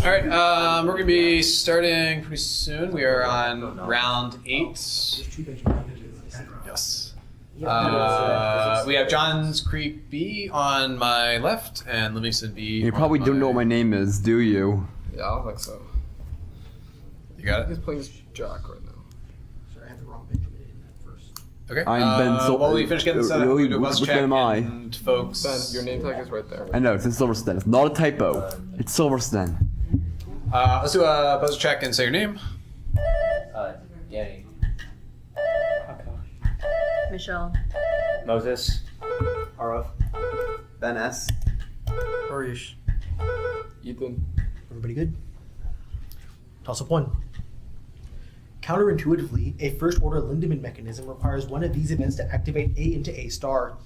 All right, we're going to be starting pretty soon. We are on round 8. Yes. We have Johns Creek B on my left and Livingston B. You probably don't know what my name is, do you? Yeah, I don't think so. You got it? He's playing Jack right now. Sorry, I had the wrong Benjamin in that first. Okay. I'm Ben While we finish getting set up, we do a buzz which check one am I? and folks. Ben, your name tag is right there. I know, it's in Silverstone. It's not a typo. It's Silverstone. Let's do a buzz check and say your name. Danny. Michelle. Moses. Arav. Ben S. Harish. Ethan. Everybody good? Toss up 1. Counterintuitively, a first-order Lindemann mechanism requires one of these events to activate A into A star.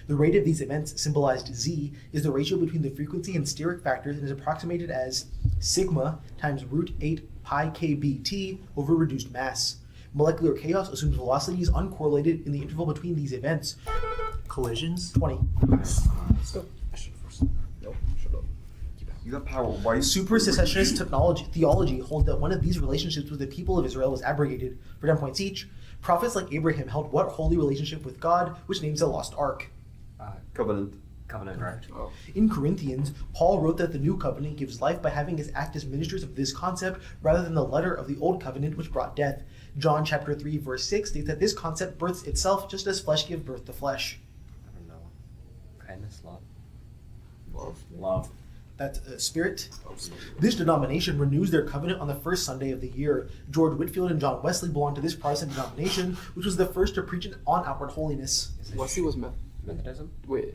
The rate of these events, symbolized Z, is the ratio between the frequency and steric factors and is approximated as sigma times root 8 pi kBt over reduced mass. Molecular chaos assumes velocity is uncorrelated in the interval between these events. Collisions? 20. Nope, shut up. You got power. Why? Supersessionist theology holds that one of these relationships with the people of Israel was abrogated for 10 points each. Prophets like Abraham held what holy relationship with God, which names the lost ark? Covenant. Covenant, right? Oh. In Corinthians, Paul wrote that the new covenant gives life by having us act as ministers of this concept rather than the letter of the old covenant which brought death. John chapter 3 verse 6 states that this concept births itself just as flesh gives birth to flesh. I don't know. Kindness, love. Love. Love. That's spirit. This denomination renews their covenant on the first Sunday of the year. George Whitefield and John Wesley belonged to this Protestant denomination, which was the first to preach on outward holiness. Wesley was Methodism? Wait.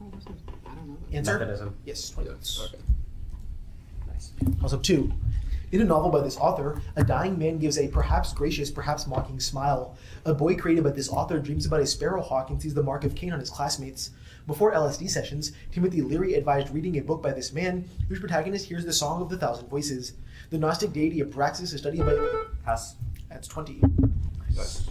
I don't know. Answer? Methodism. Yes, 20 Yeah, points. okay. Nice. Also 2. In a novel by this author, a dying man gives a perhaps gracious, perhaps mocking smile. A boy created by this author dreams about a sparrowhawk and sees the mark of Cain on his classmates. Before LSD sessions, Timothy Leary advised reading a book by this man, whose protagonist hears the song of the thousand voices. The Gnostic deity of Praxis is studied by... Pass. That's 20. Nice.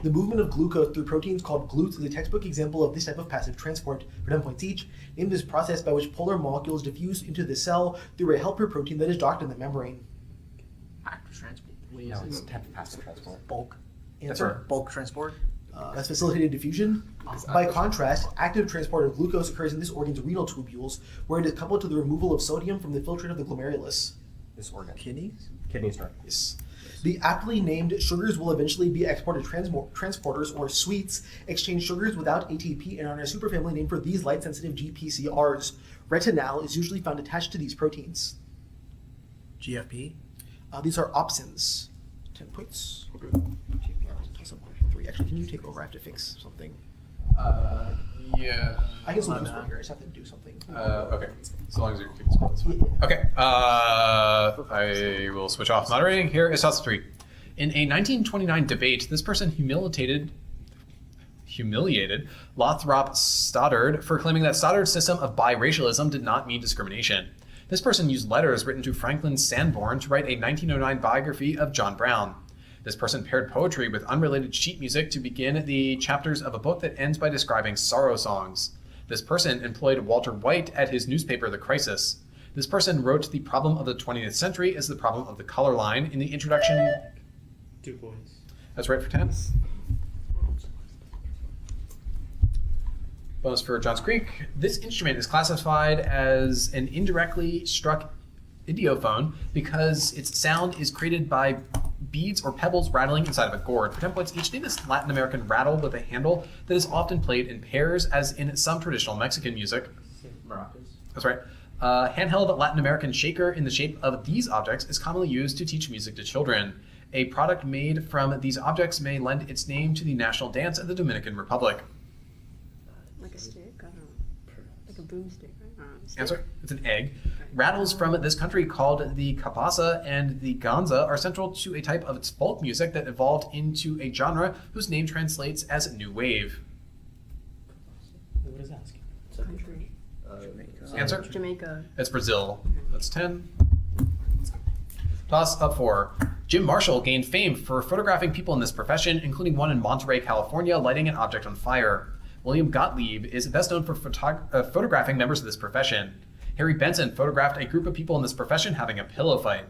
The movement of glucose through proteins called glutes is a textbook example of this type of passive transport. For 10 points each, name this process by which polar molecules diffuse into the cell through a helper protein that is docked in the membrane. Active transport. No, it's type of passive transport. Bulk. Answer? Bulk transport. That's facilitated diffusion. By contrast, active transport of glucose occurs in this organ's renal tubules, where it is coupled to the removal of sodium from the filtrate of the glomerulus. This organ. Kidneys? Kidneys, right? Yes. The aptly named sugars will eventually be exported transporters, or sweets, exchange sugars without ATP and are in a superfamily named for these light-sensitive GPCRs. Retinal is usually found attached to these proteins. GFP? These are opsins. 10 points. Okay. Toss up 3. Actually, can you take over? I have to fix something. Yeah. I can still do something here. I just have to do something. Okay. As long as you're keeping score, that's fine. Okay. I will switch off moderating. Here is toss 3. In a 1929 debate, this person humiliated Lothrop Stoddard for claiming that Stoddard's system of biracialism did not mean discrimination. This person used letters written to Franklin Sanborn to write a 1909 biography of John Brown. This person paired poetry with unrelated sheet music to begin the chapters of a book that ends by describing sorrow songs. This person employed Walter White at his newspaper, The Crisis. This person wrote the problem of the 20th century as the problem of the color line in the introduction. 2 points. That's right for 10. Bonus for Johns Creek. This instrument is classified as an indirectly struck idiophone because its sound is created by beads or pebbles rattling inside of a gourd. For 10 points each, name this Latin American rattle with a handle that is often played in pairs, as in some traditional Mexican music. Maracas. That's right. Handheld Latin American shaker in the shape of these objects is commonly used to teach music to children. A product made from these objects may lend its name to the national dance of the Dominican Republic. Like a stick? I don't know. Like a boomstick, right? I don't know. Stick? Answer: it's an egg. Rattles from this country called the capaza and the ganza are central to a type of its folk music that evolved into a genre whose name translates as new wave. What is that? Country. Answer: Jamaica. it's Brazil. That's 10. Toss up 4. Jim Marshall gained fame for photographing people in this profession, including one in Monterey, California, lighting an object on fire. William Gottlieb is best known for photographing members of this profession. Harry Benson photographed a group of people in this profession having a pillow fight.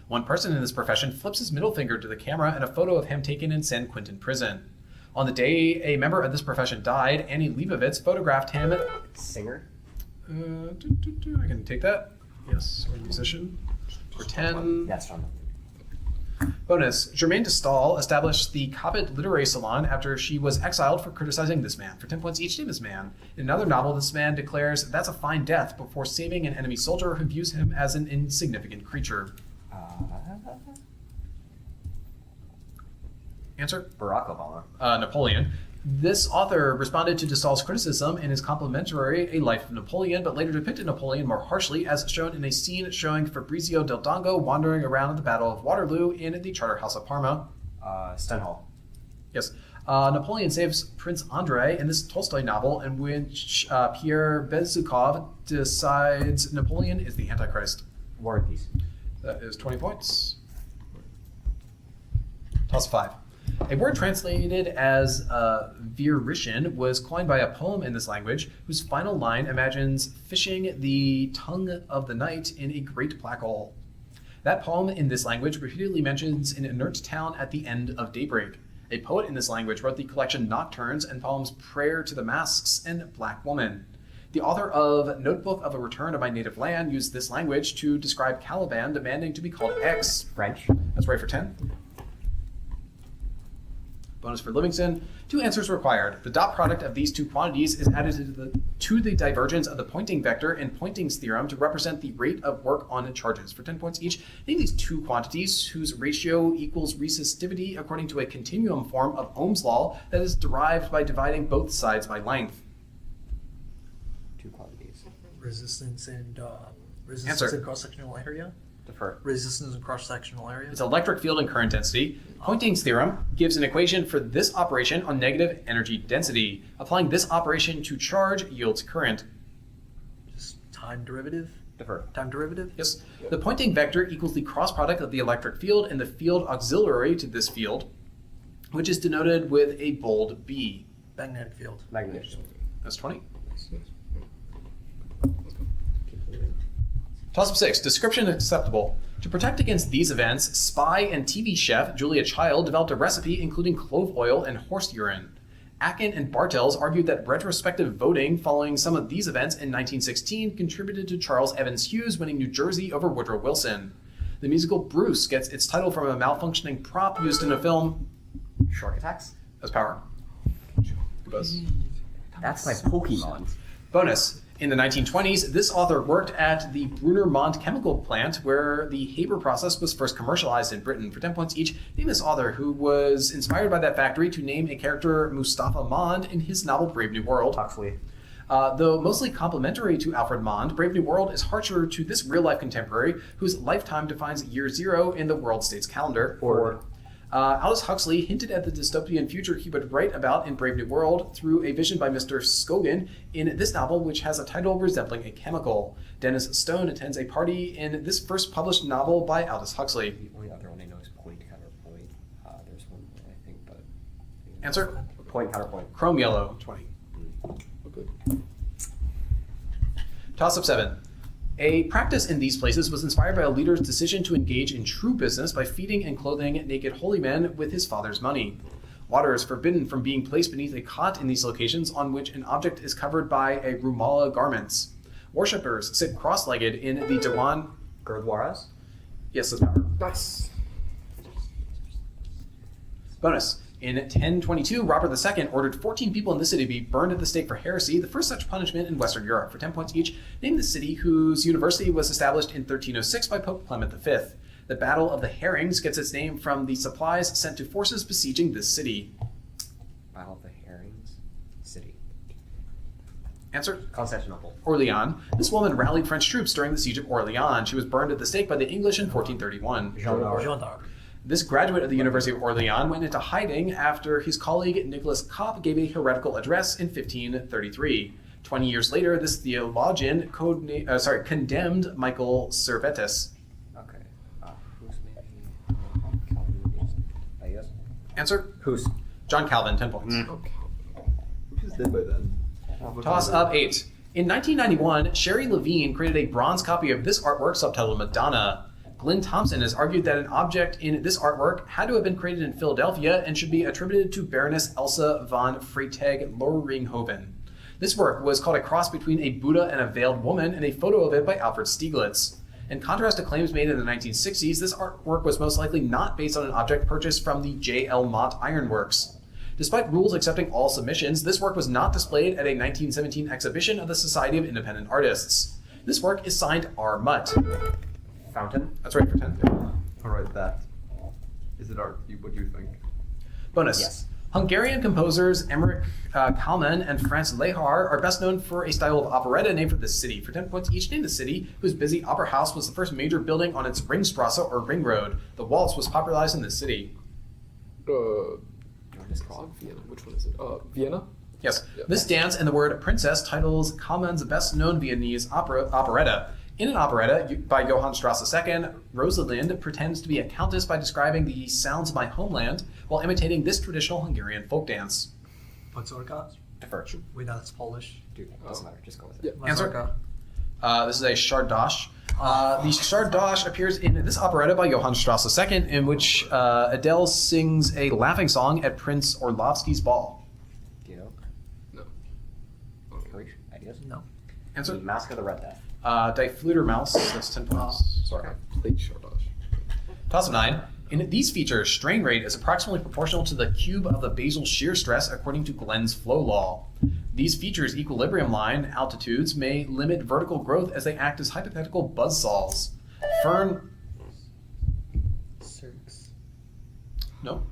One person in this profession flips his middle finger to the camera in a photo of him taken in San Quentin prison. On the day a member of this profession died, Annie Leibovitz photographed him. Singer. I can take that. Yes, or musician. For 10. That's John. Bonus. Germaine de Stael established the Cobbett Literary Salon after she was exiled for criticizing this man. For 10 points each, name this man. In another novel, this man declares that's a fine death before saving an enemy soldier who views him as an insignificant creature. Answer? Barack Obama. Napoleon. This author responded to de Stael's criticism in his complimentary A Life of Napoleon, but later depicted Napoleon more harshly, as shown in a scene showing Fabrizio del Dongo wandering around at the Battle of Waterloo in the Charterhouse of Parma. Stendhal. Yes. Napoleon saves Prince Andrei in this Tolstoy novel, in which Pierre Bezukhov decides Napoleon is the Antichrist. War and Peace. That is 20 points. Toss 5. A word translated as Virishin was coined by a poem in this language whose final line imagines fishing the tongue of the night in a great black hole. That poem in this language repeatedly mentions an inert town at the end of daybreak. A poet in this language wrote the collection Nocturnes and poems Prayer to the Masks and Black Woman. The author of Notebook of a Return to My Native Land used this language to describe Caliban demanding to be called X. French. That's right for 10. Bonus for Livingston. 2 answers required. The dot product of these two quantities is added to the divergence of the Poynting vector in Poynting's theorem to represent the rate of work on charges. For 10 points each, name these two quantities whose ratio equals resistivity according to a continuum form of Ohm's law that is derived by dividing both sides by length. Two quantities. Resistance and Answer. and cross-sectional area. Defer. Resistance and cross-sectional area. It's electric field and current density. Poynting's theorem gives an equation for this operation on negative energy density. Applying this operation to charge yields current. Just time derivative. Defer. Time derivative. Yes. The Poynting vector equals the cross product of the electric field and the field auxiliary to this field, which is denoted with a bold B. Magnetic field. Magnetic. That's 20. Toss up 6. Description acceptable. To protect against these events, spy and TV chef Julia Child developed a recipe including clove oil and horse urine. Akin and Bartels argued that retrospective voting following some of these events in 1916 contributed to Charles Evans Hughes winning New Jersey over Woodrow Wilson. The musical Bruce gets its title from a malfunctioning prop used in a film. Shark attacks. As power. Buzz. That's my Pokemon. Bonus. In the 1920s, this author worked at the Brunner Mond chemical plant where the Haber process was first commercialized in Britain. For 10 points each, name this author who was inspired by that factory to name a character Mustafa Mond in his novel Brave New World. Huxley. Though mostly complementary to Alfred Mond, Brave New World is harsher to this real-life contemporary whose lifetime defines year 0 in the world state's calendar. Ford. Aldous Huxley hinted at the dystopian future he would write about in Brave New World through a vision by Mr. Scogan in this novel, which has a title resembling a chemical. Dennis Stone attends a party in this first published novel by Aldous Huxley. The only other one I know is point counterpoint. There's one more, I think, but. Answer? Point counterpoint. Chrome yellow, 20. Okay. Toss up 7. A practice in these places was inspired by a leader's decision to engage in true business by feeding and clothing naked holy men with his father's money. Water is forbidden from being placed beneath a cot in these locations on which an object is covered by a rumala garments. Worshippers sit cross-legged in the Dewan. Gurdwaras. Yes, that's power. Nice. Bonus. In 1022, Robert II ordered 14 people in the city to be burned at the stake for heresy, the first such punishment in Western Europe. For 10 points each, name the city whose university was established in 1306 by Pope Clement V. The Battle of the Herrings gets its name from the supplies sent to forces besieging this city. Battle of the Herrings. City. Answer? Constantinople. Orleans. This woman rallied French troops during the siege of Orleans. She was burned at the stake by the English in 1431. Jeanne d'Arc. Jeanne d'Arc. This graduate of the University of Orleans went into hiding after his colleague Nicholas Kopp gave a heretical address in 1533. 20 years later, this theologian condemned Michael Servetus. Okay. Who's maybe Calvin? Yes. Answer? Who's? John Calvin, 10 points. Who's dead by then? Toss up 8. In 1991, Sherry Levine created a bronze copy of this artwork subtitled Madonna. Glenn Thompson has argued that an object in this artwork had to have been created in Philadelphia and should be attributed to Baroness Elsa von Freytag-Loringhoven. This work was called a cross between a Buddha and a veiled woman, and a photo of it by Alfred Stieglitz. In contrast to claims made in the 1960s, this artwork was most likely not based on an object purchased from the J.L. Mott Ironworks. Despite rules accepting all submissions, this work was not displayed at a 1917 exhibition of the Society of Independent Artists. This work is signed R. Mutt. Fountain. That's right for 10. All right, that. Is it art? What do you think? Bonus. Yes. Hungarian composers Emmerich Kalman and Franz Lehar are best known for a style of operetta named for this city. For 10 points each, name the city, whose busy opera house was the first major building on its Ringstrasse or Ring Road. The waltz was popularized in this city. Prague, Vienna. Which one is it? Vienna? Yes. Yeah. This dance and the word princess titles Kalman's best-known Viennese operetta. In an operetta by Johann Strauss II, Rosalind pretends to be a countess by describing the sounds of my homeland while imitating this traditional Hungarian folk dance. Mazurka? Defer. Wait, no, that's Polish. Dude, doesn't matter. Just go with Yeah. it. Answer. Mazurka. This is a Chardoche. The Chardoche appears in this operetta by Johann Strauss II, in which Adele sings a laughing song at Prince Orlovsky's ball. Do you know? No. Harish, ideas? No. Answer. The Mask of the Red Death. Die Fledermaus, that's 10 points. Sorry. Late Chardoche. Toss of 9. In these features, strain rate is approximately proportional to the cube of the basal shear stress according to Glenn's flow law. These features' equilibrium line altitudes may limit vertical growth as they act as hypothetical buzzsaws. Fern... Cirques. No.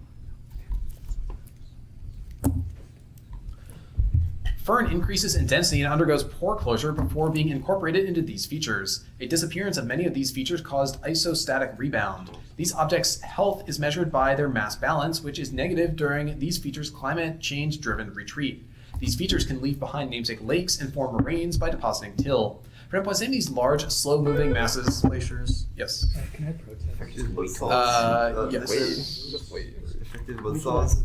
Fern increases in density and undergoes pore closure before being incorporated into these features. A disappearance of many of these features caused isostatic rebound. These objects' health is measured by their mass balance, which is negative during these features' climate change-driven retreat. These features can leave behind namesake lakes and form moraines by depositing till. For representing these large, slow-moving masses... Glaciers. Yes. Can I protest? Effective buzzsaws. Yes. Just wait. Effective buzzsaws.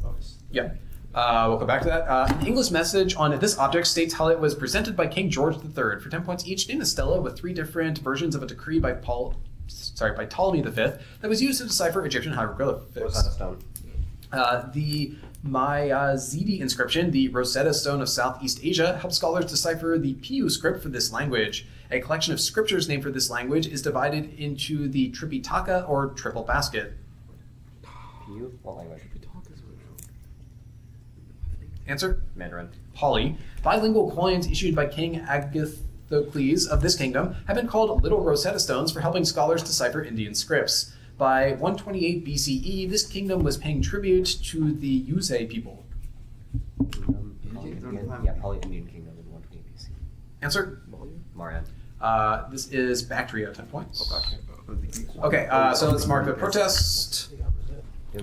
Yeah. We'll come back to that. An English message on this object states how it was presented by King George III. For 10 points each, name a stela with 3 different versions of a decree by Ptolemy V that was used to decipher Egyptian hieroglyphics. Rosetta Stone. The Mayazidi inscription, the Rosetta Stone of Southeast Asia, helps scholars decipher the Piu script for this language. A collection of scriptures named for this language is divided into the Tripitaka or triple basket. Piu? What language? Answer? Mandarin. Pali. Bilingual coins issued by King Agathocles of this kingdom have been called Little Rosetta Stones for helping scholars decipher Indian scripts. By 128 BCE, this kingdom was paying tribute to the Yuzhe people. Poly-Indian Kingdom in 120 BC. Answer? Marian. This is Bactria, 10 points. Okay. Okay, so let's mark the protest.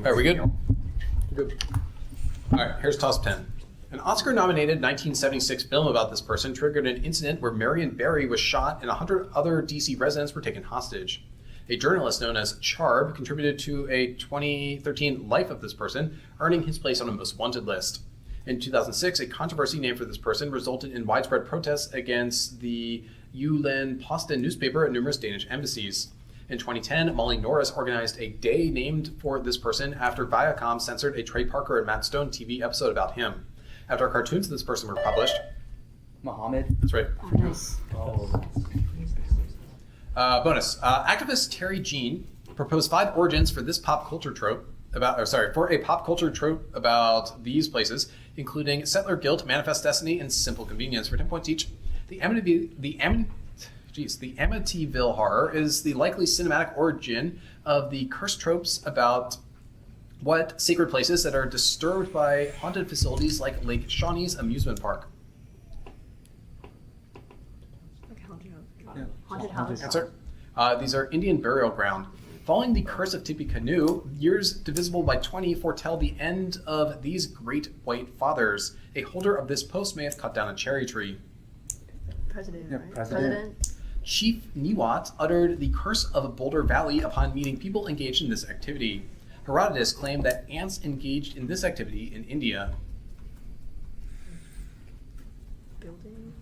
Are we good? Good. All right, here's toss 10. An Oscar-nominated 1976 film about this person triggered an incident where Marion Barry was shot and 100 other DC residents were taken hostage. A journalist known as Charb contributed to a 2013 life of this person, earning his place on a most wanted list. In 2006, a controversy named for this person resulted in widespread protests against the Jyllands-Posten newspaper at numerous Danish embassies. In 2010, Molly Norris organized a day named for this person after Viacom censored a Trey Parker and Matt Stone TV episode about him. After cartoons of this person were published... Muhammad. That's right. Oh, nice. Bonus. Activist Terry Jean proposed 5 origins for this pop culture trope for a pop culture trope about these places, including settler guilt, manifest destiny, and simple convenience. For 10 points each, the Amityville horror is the likely cinematic origin of the cursed tropes about what sacred places that are disturbed by haunted facilities like Lake Shawnee's amusement park. Like haunted house. Answer. These are Indian burial ground. Following the curse of Tippecanoe, years divisible by 20 foretell the end of these great white fathers. A holder of this post may have cut down a cherry tree. President, right? President. Chief Niwat uttered the curse of Boulder Valley upon meeting people engaged in this activity. Herodotus claimed that ants engaged in this activity in India. Building.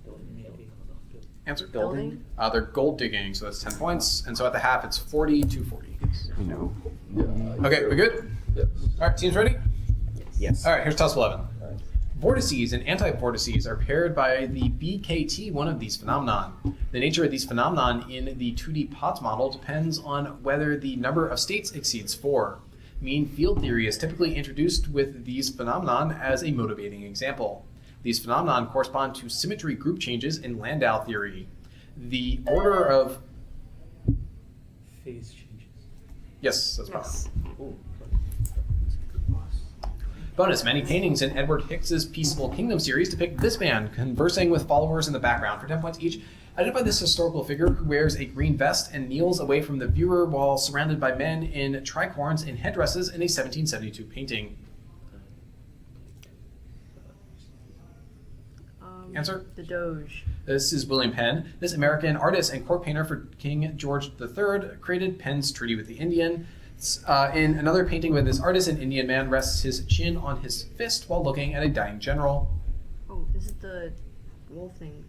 Answer? Building? They're gold digging, so that's 10 points. And so at the half, it's 40-40. No. Okay, we good? Yes. All right, teams ready? Yes. All right, here's toss 11. Vortices and anti-vortices are paired by the BKT1 of these phenomenon. The nature of these phenomenon in the 2D Potts model depends on whether the number of states exceeds 4. Mean field theory is typically introduced with these phenomenon as a motivating example. These phenomenon correspond to symmetry group changes in Landau theory. The order of... Phase changes. Yes, that's Yes. Ooh. Bonus, many paintings in Edward Hicks's Peaceable Kingdom series depict this man conversing with followers in the background. For 10 points each, identify this historical figure who wears a green vest and kneels away from the viewer while surrounded by men in tricorns and headdresses in a 1772 painting. Answer? The Doge. This is William Penn. This American artist and court painter for King George III created Penn's Treaty with the Indian. In another painting with this artist, an Indian man rests his chin on his fist while looking at a dying general. Oh, this is the wolf thing.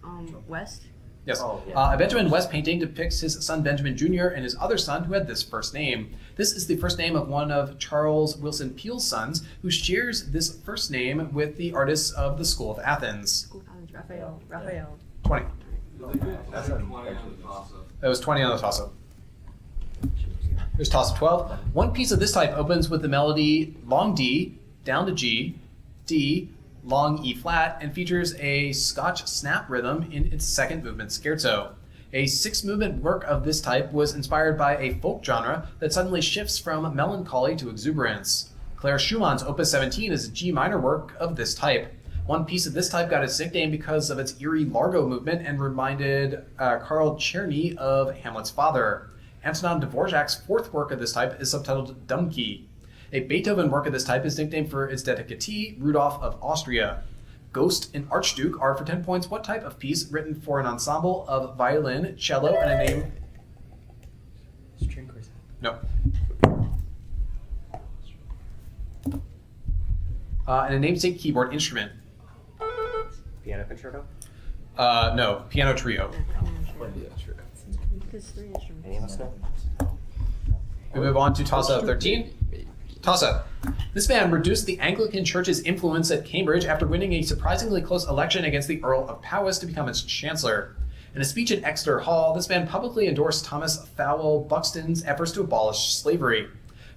West? Yes. Oh, yeah. A Benjamin West painting depicts his son Benjamin Jr. and his other son who had this first name. This is the first name of one of Charles Wilson Peel's sons, who shares this first name with the artists of the School of Athens. Raphael. Raphael. 20. That's a That was 20 on the toss-up. Here's toss-up 12. One piece of this type opens with the melody long D, down to G, D, long E flat, and features a Scotch snap rhythm in its second movement scherzo. A 6-movement work of this type was inspired by a folk genre that suddenly shifts from melancholy to exuberance. Claire Schumann's Opus 17 is a G minor work of this type. One piece of this type got its nickname because of its eerie largo movement and reminded Karl Czerny of Hamlet's father. Antonin Dvorak's fourth work of this type is subtitled Dumke. A Beethoven work of this type is nicknamed for its dedicatee, Rudolph of Austria. Ghost and Archduke are, for 10 points, what type of piece written for an ensemble of violin, cello, and a name... String quartet. No. And a namesake keyboard instrument. Piano concerto? No. Piano trio. Yeah, sure. Because 3 instruments. Any of us know? We move on to toss-up 13. Toss-up. This man reduced the Anglican Church's influence at Cambridge after winning a surprisingly close election against the Earl of Powys to become its chancellor. In a speech at Exeter Hall, this man publicly endorsed Thomas Fowell Buxton's efforts to abolish slavery.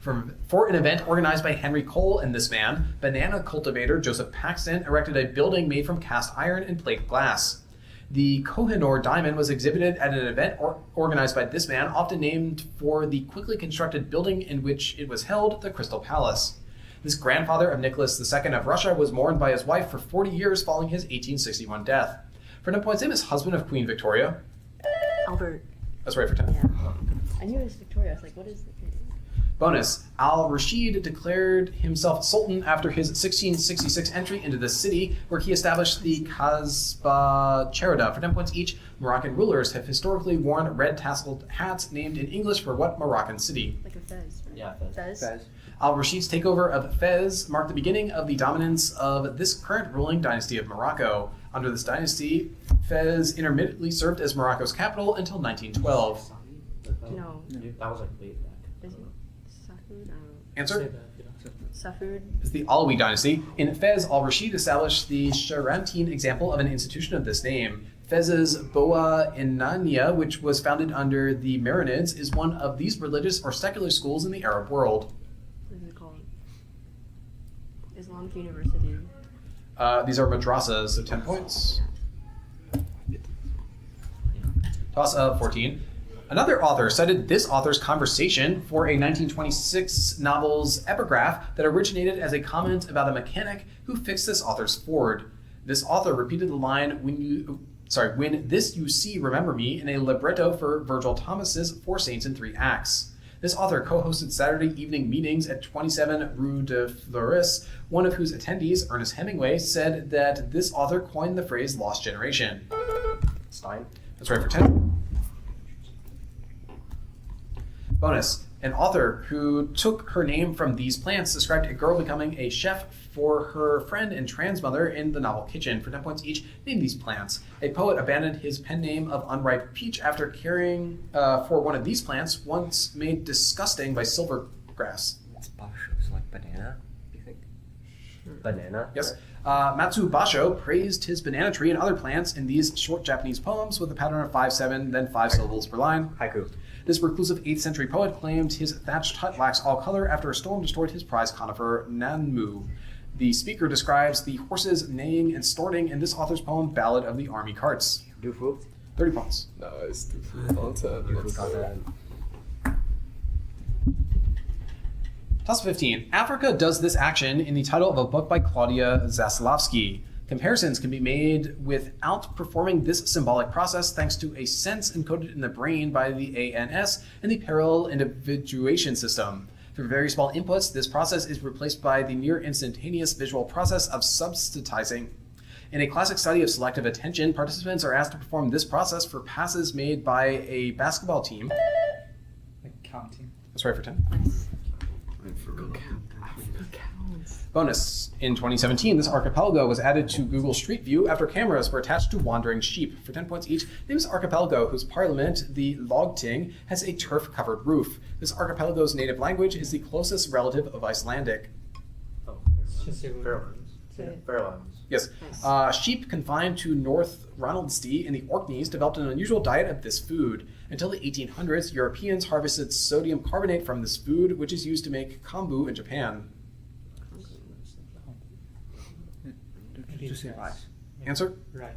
For an event organized by Henry Cole and this man, banana cultivator Joseph Paxton erected a building made from cast iron and plate glass. The Kohinoor diamond was exhibited at an event organized by this man, often named for the quickly constructed building in which it was held, the Crystal Palace. This grandfather of Nicholas II of Russia was mourned by his wife for 40 years following his 1861 death. For 10 points, him is husband of Queen Victoria. Albert. That's right for 10. Yeah. I knew it was Victoria. I was like, what is it? Bonus, Al-Rashid declared himself Sultan after his 1666 entry into the city, where he established the Kasbah Cherada. For 10 points each, Moroccan rulers have historically worn red tasseled hats named in English for what Moroccan city? Like a fez, right? Yeah, Fez. Fez. Al-Rashid's takeover of Fez marked the beginning of the dominance of this current ruling dynasty of Morocco. Under this dynasty, Fez intermittently served as Morocco's capital until 1912. No. That was like way back. Is it Safud? I don't know. Answer? Safud. Is the Alawi dynasty. In Fez, Al-Rashid established the Charantine example of an institution of this name. Fez's Boa Inania, which was founded under the Marinids, is one of these religious or secular schools in the Arab world. What is it called? Islamic University. These are madrasas, so 10 points. Toss of 14. Another author cited this author's conversation for a 1926 novel's epigraph that originated as a comment about a mechanic who fixed this author's Ford. This author repeated the line, when this you see, remember me, in a libretto for Virgil Thomas's 4 Saints in 3 Acts. This author co-hosted Saturday evening meetings at 27 Rue de Fleuris, one of whose attendees, Ernest Hemingway, said that this author coined the phrase lost generation. Stein? That's right for 10. Bonus. An author who took her name from these plants described a girl becoming a chef for her friend and trans mother in the novel Kitchen. For 10 points each, name these plants. A poet abandoned his pen name of Unripe Peach after caring for one of these plants, once made disgusting by silvergrass. It's basho, so like banana, you think? Banana. Yes. Matsu Basho praised his banana tree and other plants in these short Japanese poems with a pattern of 5-7, then 5 syllables per line. Haiku. This reclusive 8th century poet claimed his thatched hut lacks all color after a storm destroyed his prized conifer, Nanmu. The speaker describes the horses neighing and snorting in this author's poem, Ballad of the Army Carts. Dufu. 30 points. Nice. Content. Dufu content. Toss 15. Africa does this action in the title of a book by Claudia Zaslavsky. Comparisons can be made without performing this symbolic process thanks to a sense encoded in the brain by the ANS and the parallel individuation system. For very small inputs, this process is replaced by the near instantaneous visual process of substitutizing. In a classic study of selective attention, participants are asked to perform this process for passes made by a basketball team. Like counting. That's right for 10. Nice. Bonus. In 2017, this archipelago was added to Google Street View after cameras were attached to wandering sheep. For 10 points each, name this archipelago whose parliament, the Lagting, has a turf-covered roof. This archipelago's native language is the closest relative of Icelandic. Just say Fairlands. Yes. Nice. Sheep confined to North Ronaldsty in the Orkneys developed an unusual diet of this food. Until the 1800s, Europeans harvested sodium carbonate from this food, which is used to make kombu in Japan. Just say rice. Answer? Rice.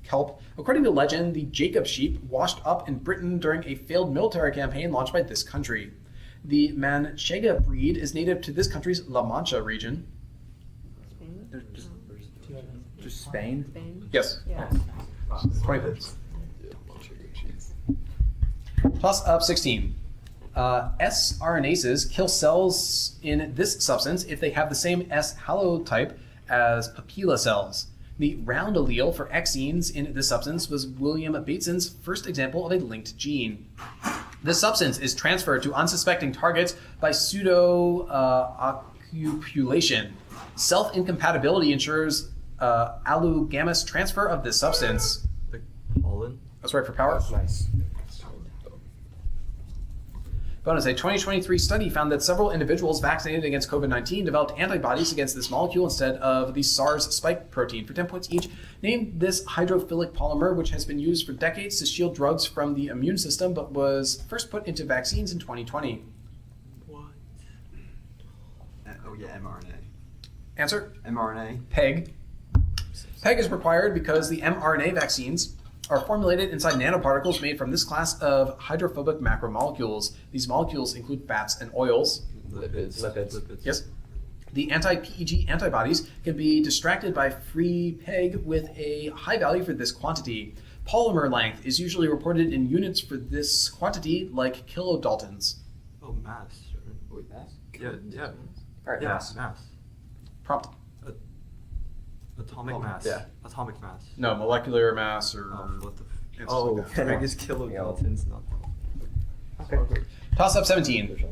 Kelp. According to legend, the Jacob sheep washed up in Britain during a failed military campaign launched by this country. The Manchega breed is native to this country's La Mancha region. Spain? Just Spain? Spain? Yes. Yeah. 20 points. Yeah, bunch of good cheese. Toss up 16. S-RNases kill cells in this substance if they have the same S halotype as papilla cells. The round allele for Xenes in this substance was William Bateson's first example of a linked gene. This substance is transferred to unsuspecting targets by pseudo-accupulation. Self-incompatibility ensures allogamous transfer of this substance. Like pollen. That's right for power. Nice. Bonus, a 2023 study found that several individuals vaccinated against COVID-19 developed antibodies against this molecule instead of the SARS spike protein. For 10 points each, name this hydrophilic polymer, which has been used for decades to shield drugs from the immune system, but was first put into vaccines in 2020. What? Oh yeah, mRNA. Answer? mRNA. PEG. PEG is required because the mRNA vaccines are formulated inside nanoparticles made from this class of hydrophobic macromolecules. These molecules include fats and oils. Lipids. Yes. The anti-PEG antibodies can be distracted by free PEG with a high value for this quantity. Polymer length is usually reported in units for this quantity, like kilodaltons. Oh, mass. Wait, mass? Yeah, yeah. Alright, Yeah, mass. mass. Prompt. Atomic mass. Yeah. Atomic mass. No, molecular mass or... What the? It's Oh, like that. I guess kilodaltons, not. Okay. Toss up 17.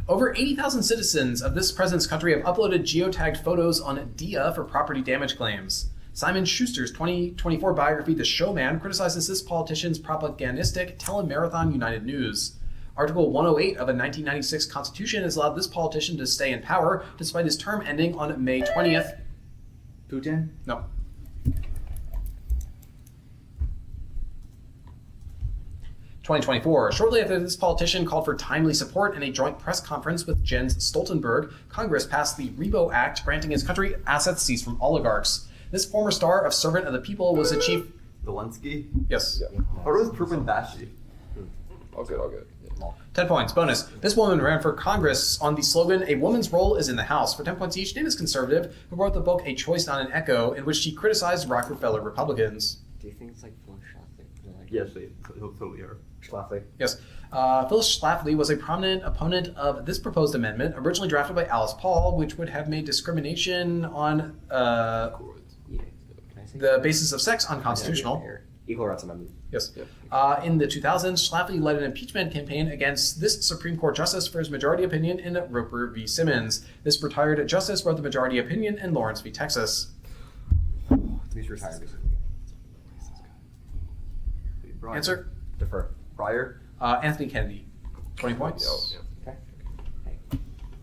Over 80,000 citizens of this president's country have uploaded geotagged photos on DIA for property damage claims. Simon Schuster's 2024 biography, The Showman, criticizes this politician's propagandistic Telemarathon United News. Article 108 of a 1996 Constitution has allowed this politician to stay in power despite his term ending on May 20th. Putin? No. (2024). Shortly after this politician called for timely support in a joint press conference with Jens Stoltenberg, Congress passed the Rebo Act, granting his country assets seized from oligarchs. This former star of Servant of the People was the chief... Zelensky. Yes. Yeah. Or was Prupin Bashi? All good, all good. Yeah. 10 points. Bonus. This woman ran for Congress on the slogan, "A woman's role is in the House." For 10 points each, name is conservative, who wrote the book A Choice Not an Echo, in which she criticized Rockefeller Republicans. Do you think it's like Phyllis Schlafly? Like, Yes, they totally are. Schlafly. Yes. Phyllis Schlafly was a prominent opponent of this proposed amendment, originally drafted by Alice Paul, which would have made discrimination on yeah. Can I say the basis of sex unconstitutional. Equal rights amendment. Yes. In the 2000s, Schlafly led an impeachment campaign against this Supreme Court justice for his majority opinion in Roper v. Simmons. This retired justice wrote the majority opinion in Lawrence v. Texas. He's retired basically. Brian. Answer? Defer. Pryor. Anthony Kennedy. 20 points. Okay. Hey.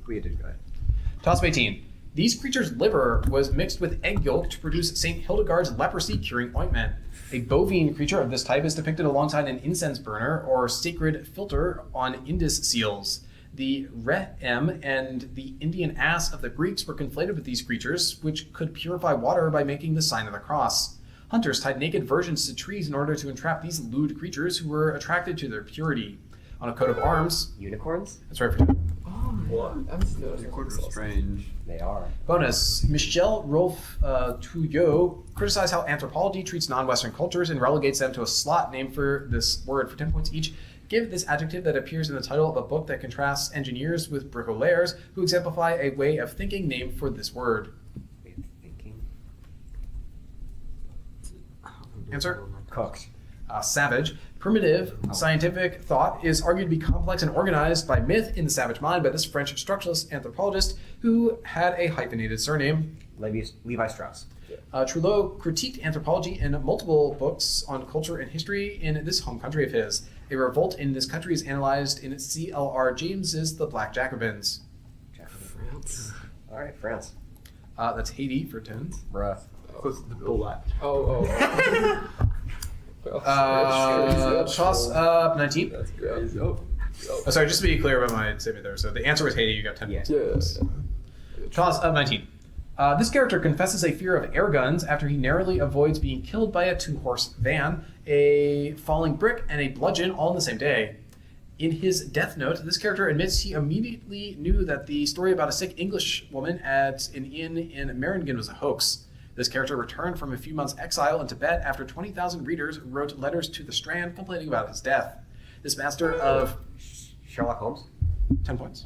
We did good. Toss of 18. These creatures' liver was mixed with egg yolk to produce St. Hildegard's leprosy-curing ointment. A bovine creature of this type is depicted alongside an incense burner or sacred filter on Indus seals. The Rehem and the Indian ass of the Greeks were conflated with these creatures, which could purify water by making the sign of the cross. Hunters tied naked virgins to trees in order to entrap these lewd creatures who were attracted to their purity. On a coat of arms... Unicorns? That's right for two. What? Unicorns are strange. They are. Bonus. Michel Rolf Touillot criticized how anthropology treats non-Western cultures and relegates them to a slot named for this word for 10 points each. Give this adjective that appears in the title of a book that contrasts engineers with bricoleurs who exemplify a way of thinking named for this word. Way of thinking. Answer? Cooks. Savage. Primitive scientific thought is argued to be complex and organized by myth in the savage mind by this French structuralist anthropologist who had a hyphenated surname. Levi Strauss. Trullo critiqued anthropology in multiple books on culture and history in this home country of his. A revolt in this country is analyzed in C.L.R. James's The Black Jacobins. France. All right, France. That's Haiti for 10. Bruh. Close to the black. Oh. Toss up 19. That's crazy. Oh. Oh, sorry, just to be clear about my statement there. So the answer was Haiti, you got 10 points. Yes. Toss up 19. This character confesses a fear of air guns after he narrowly avoids being killed by a two-horse van, a falling brick, and a bludgeon all in the same day. In his death note, this character admits he immediately knew that the story about a sick English woman at an inn in Meiringen was a hoax. This character returned from a few months' exile in Tibet after 20,000 readers wrote letters to the Strand complaining about his death. This master of... Sherlock Holmes. 10 points.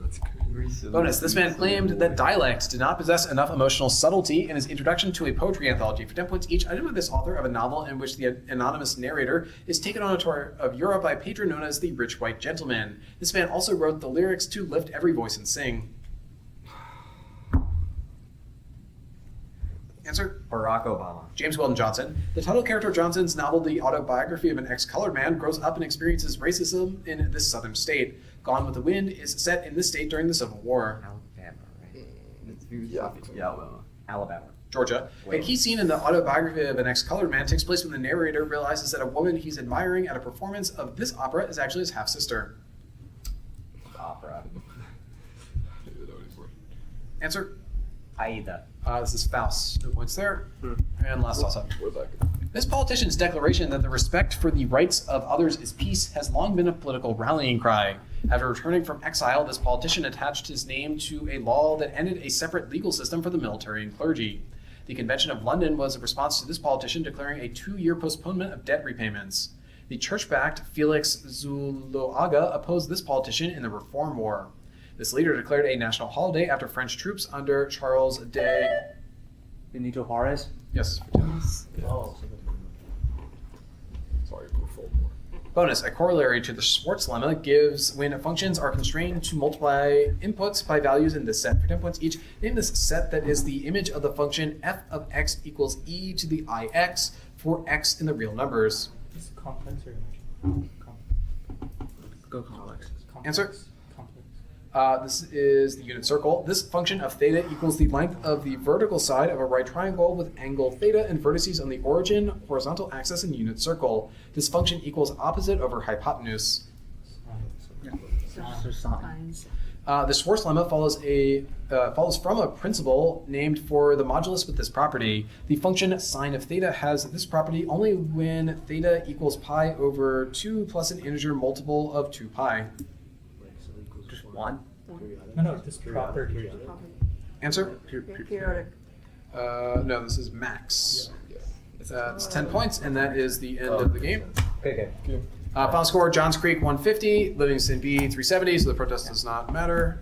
That's crazy. Bonus. This man claimed that dialect did not possess enough emotional subtlety in his introduction to a poetry anthology. For 10 points each, identify this author of a novel in which the anonymous narrator is taken on a tour of Europe by a patron known as the Rich White Gentleman. This man also wrote the lyrics to Lift Every Voice and Sing. Answer? Barack Obama. James Weldon Johnson. The title character of Johnson's novel, The Autobiography of an Ex-Colored Man, grows up and experiences racism in this southern state. Gone with the Wind is set in this state during the Civil War. Alabama, right? Yeah. Alabama. Georgia. A key scene in the autobiography of an ex-colored man takes place when the narrator realizes that a woman he's admiring at a performance of this opera is actually his half-sister. Opera. Answer? Aida. This is Faust. No points there. And last toss-up. Where's that? This politician's declaration that the respect for the rights of others is peace has long been a political rallying cry. After returning from exile, this politician attached his name to a law that ended a separate legal system for the military and clergy. The Convention of London was a response to this politician declaring a 2-year postponement of debt repayments. The church-backed Felix Zuloaga opposed this politician in the Reform War. This leader declared a national holiday after French troops under Charles de... Benito Juarez. Yes. Oh. Sorry, go full more. Bonus, a corollary to the Schwartz lemma gives when functions are constrained to multiply inputs by values in this set for 10 points each. Name this set that is the image of the function f of x equals e to the ix for x in the real numbers. It's complex or Go complex. Answer? Complex. This is the unit circle. This function of theta equals the length of the vertical side of a right triangle with angle theta and vertices on the origin, horizontal axis, and unit circle. This function equals opposite over hypotenuse. Sines. The Schwartz lemma follows from a principle named for the modulus with this property. The function sine of theta has this property only when theta equals pi over 2 plus an integer multiple of 2 pi. Just one. No, this property. Answer? Periodic. No, this is max. That's 10 points, and that is the end of the game. Okay. Final score, Johns Creek 150, Livingston B 370, so the protest does not matter.